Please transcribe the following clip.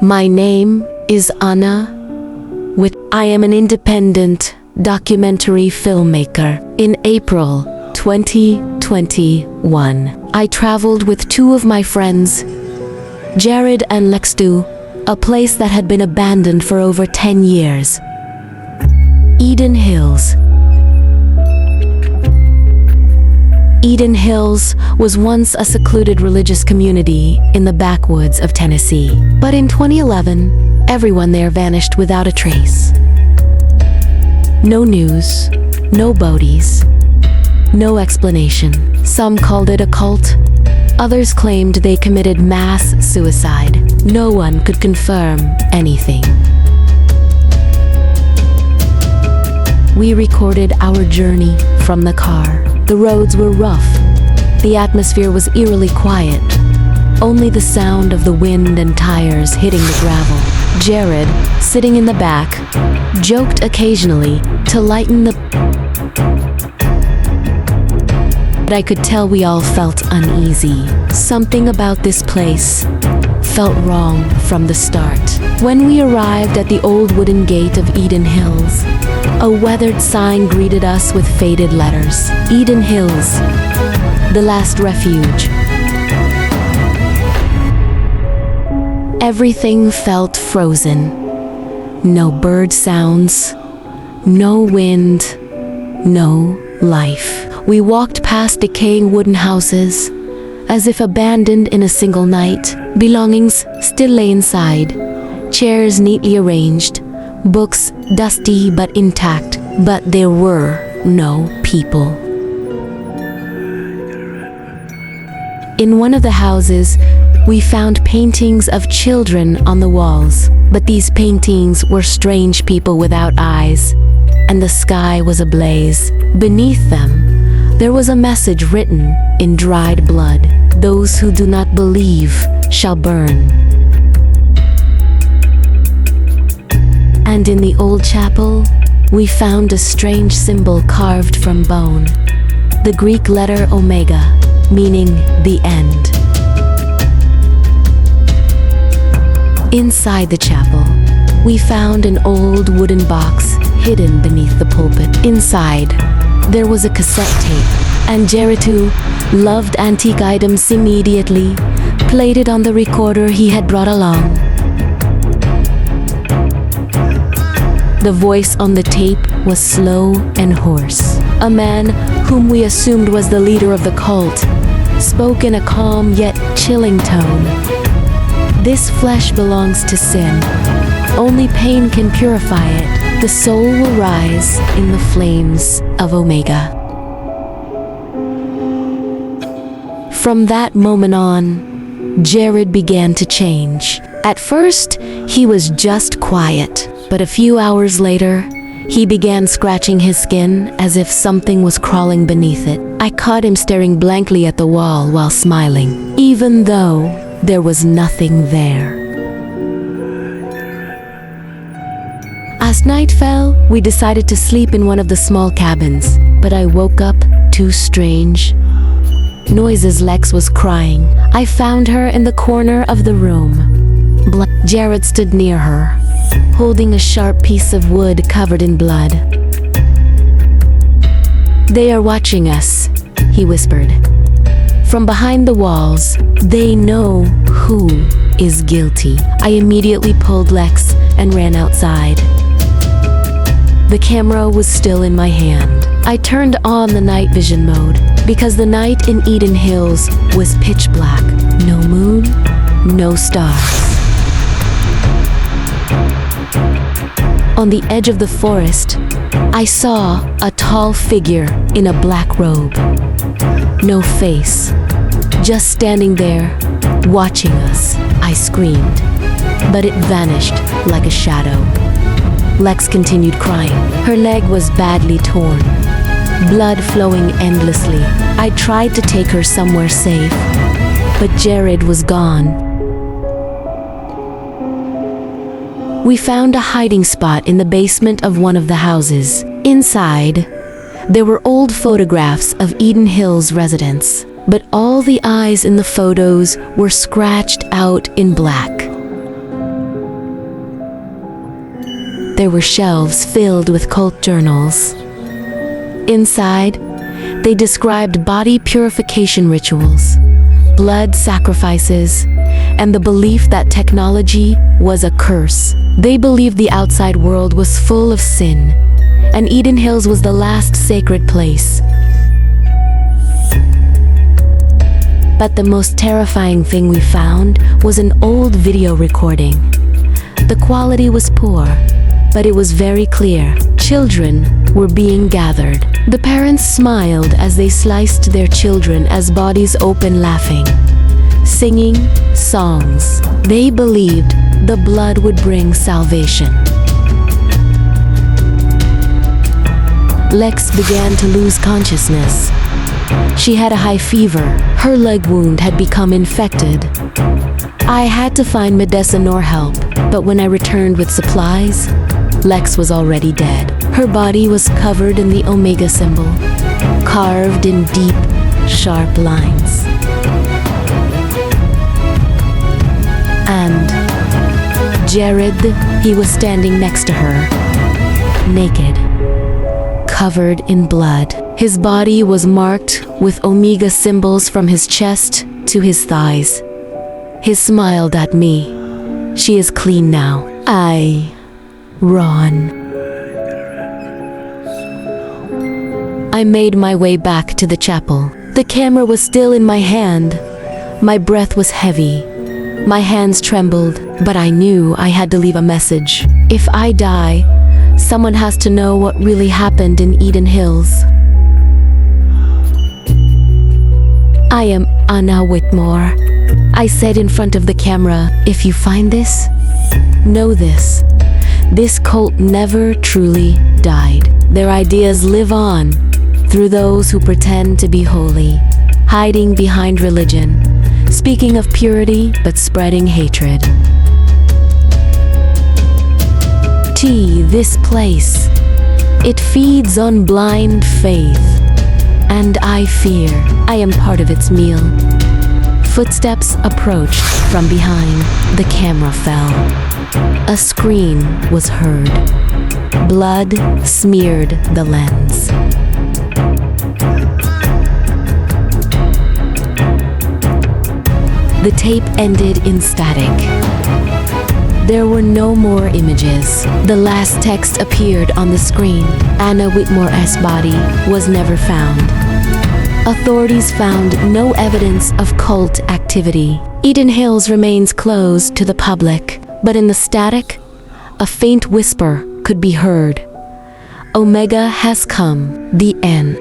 My name is Anna. I am an independent documentary filmmaker. In April 2021, I traveled with two of my friends, Jared and Lex, to a place that had been abandoned for over 10 years. Eden Hills. Eden Hills was once a secluded religious community in the backwoods of Tennessee. But in 2011, everyone there vanished without a trace. No news, no bodies, no explanation. Some called it a cult. Others claimed they committed mass suicide. No one could confirm anything. We recorded our journey from the car. The roads were rough. The atmosphere was eerily quiet. Only the sound of the wind and tires hitting the gravel. Jared, sitting in the back, joked occasionally to lighten the... But I could tell we all felt uneasy. Something about this place felt wrong from the start. When we arrived at the old wooden gate of Eden Hills, a weathered sign greeted us with faded letters. Eden Hills, the last refuge. Everything felt frozen. No bird sounds, no wind, no life. We walked past decaying wooden houses, as if abandoned in a single night. Belongings still lay inside, chairs neatly arranged, books dusty but intact, but there were no people. In one of the houses, we found paintings of children on the walls, but these paintings were strange people without eyes, and the sky was ablaze. Beneath them, there was a message written in dried blood: "Those who do not believe shall burn." And in the old chapel, we found a strange symbol carved from bone, the Greek letter Omega, meaning the end. Inside the chapel, we found an old wooden box hidden beneath the pulpit. Inside, there was a cassette tape, and Jared, who loved antique items, immediately played it on the recorder he had brought along. The voice on the tape was slow and hoarse. A man whom we assumed was the leader of the cult spoke in a calm yet chilling tone. "This flesh belongs to sin. Only pain can purify it. The soul will rise in the flames of Omega." From that moment on, Jared began to change. At first, he was just quiet, but a few hours later, he began scratching his skin as if something was crawling beneath it. I caught him staring blankly at the wall while smiling, even though there was nothing there. As night fell, we decided to sleep in one of the small cabins, but I woke up to strange noises. Lex was crying. I found her in the corner of the room. Jared stood near her, holding a sharp piece of wood covered in blood. "They are watching us," he whispered. "From behind the walls, they know who is guilty." I immediately pulled Lex and ran outside. The camera was still in my hand. I turned on the night vision mode because the night in Eden Hills was pitch black. No moon, no stars. On the edge of the forest, I saw a tall figure in a black robe. No face, just standing there, watching us. I screamed, but it vanished like a shadow. Lex continued crying. Her leg was badly torn, blood flowing endlessly. I tried to take her somewhere safe, but Jared was gone. We found a hiding spot in the basement of one of the houses. Inside, there were old photographs of Eden Hills residents, but all the eyes in the photos were scratched out in black. There were shelves filled with cult journals. Inside, they described body purification rituals, blood sacrifices, and the belief that technology was a curse. They believed the outside world was full of sin, and Eden Hills was the last sacred place. But the most terrifying thing we found was an old video recording. The quality was poor, but it was very clear. Children were being gathered. The parents smiled as they sliced their children as bodies opened, laughing, singing songs. They believed the blood would bring salvation. Lex began to lose consciousness. She had a high fever. Her leg wound had become infected. I had to find medicine or help, but when I returned with supplies, Lex was already dead. Her body was covered in the Omega symbol, carved in deep, sharp lines. And Jared, he was standing next to her, naked, covered in blood. His body was marked with Omega symbols from his chest to his thighs. He smiled at me. She is clean now. Ron. I made my way back to the chapel. The camera was still in my hand. My breath was heavy. My hands trembled, but I knew I had to leave a message. If I die, someone has to know what really happened in Eden Hills. I am Anna Whitmore. I said in front of the camera, if you find this, know this. This cult never truly died. Their ideas live on through those who pretend to be holy, hiding behind religion, speaking of purity but spreading hatred. This place, it feeds on blind faith, and I fear I am part of its meal. Footsteps approached from behind. The camera fell. A scream was heard. Blood smeared the lens. The tape ended in static. There were no more images. The last text appeared on the screen. Anna Whitmore's body was never found. Authorities found no evidence of cult activity. Eden Hills remains closed to the public, but in the static, a faint whisper could be heard. Omega has come. The end.